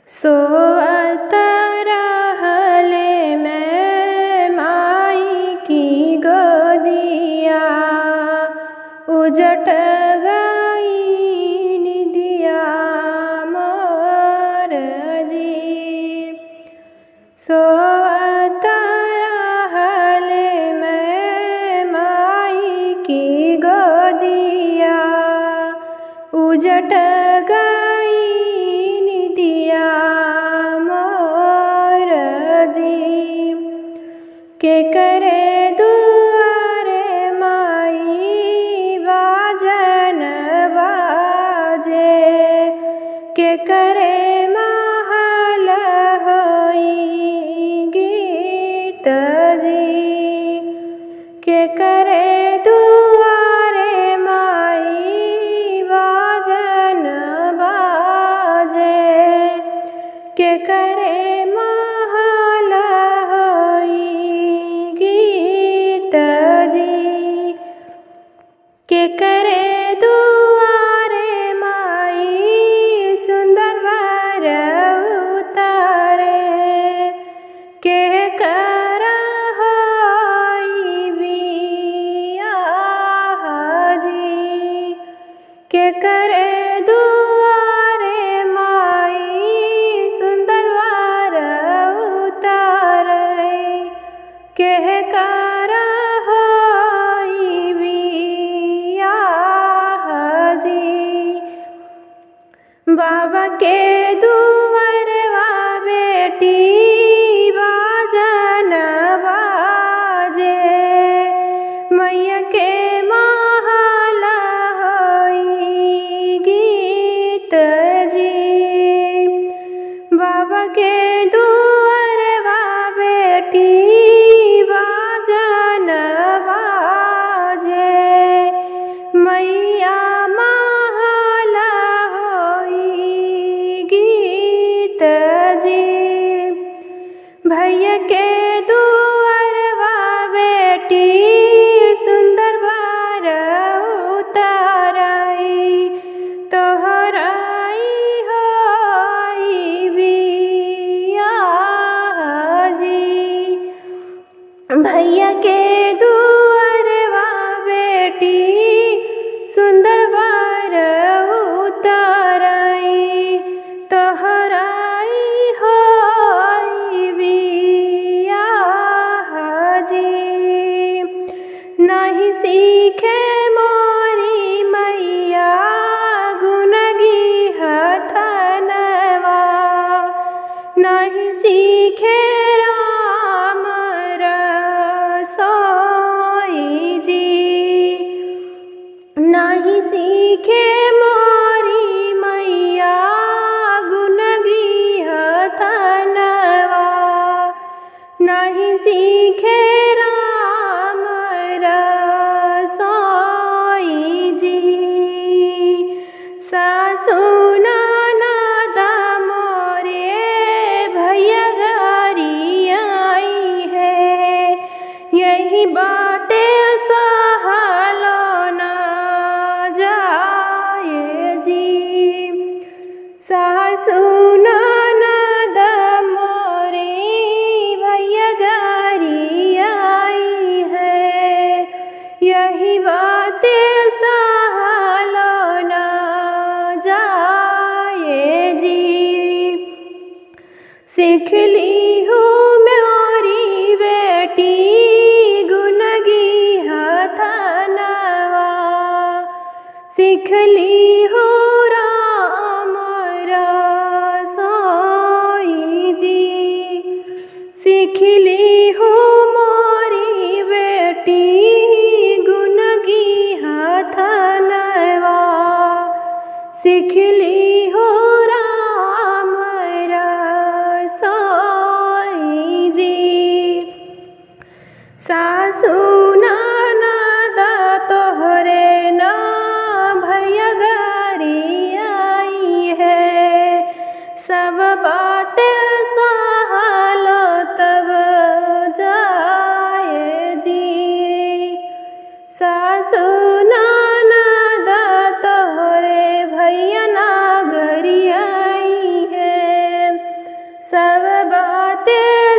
सोवत रहले मैं माई की गोदिया, उजट गई निदिया मोर जी। सोवत रहले मैं माई की गोदिया, उजट गई निदिया मोर जी। के करे दुआरे माई बाजन बाजे, के करे महल होई गीत जी। के करे दुआरे माई बाजन बाजे, के करे महल होई गीत जी। के करे दुआरे माई सुंदर वर उतारे, के कर होई बियाह जी। के करे दुआरे माई सुंदर वर उतारे, के कर होई बियाह जी। बाबा के दुआरवा बेटी बाजन बाजे, मैया के महल होई गीत जी। बाबा के दुआरवा बेटी बाजन बाजे, मैया महल होई गीत जी। भैया के दुआरवा बेटी सुंदर वर उतारई, तोहराई होई बियाह जी। भैया के दुआरवा बेटी सुंदर वर उतारई, तोहराई होई बियाह जी। नहीं सीखे मोरी मैया गुण गिहथनवा, नहीं सीखे राम रसोई जी। नहीं सीखे मोरी मैया गुण गिहथनवा, नहीं सीखे राम रसोई जी। सासु ननद मोरे भैया घरी आई है, यही बातें सहलो न जाए जी। सासु ननद मोरे भैया घरी आई है, यही बातें सहलो न जाए जी। सीख ली हूँ मेरी बेटी गुण गिहथनवा, सीख ली हूँ राम रसोई जी। सीख ली हूँ मोरी बेटी गुण गिहथनवा, सीख ली हूँ राम रसोई जी। सासु ननद तोहरे ना भैया घरी आई है, सब बातें सहलो तब जाए जी। सासु ननद तोहरे भैया ना घरी आई है, सब बातें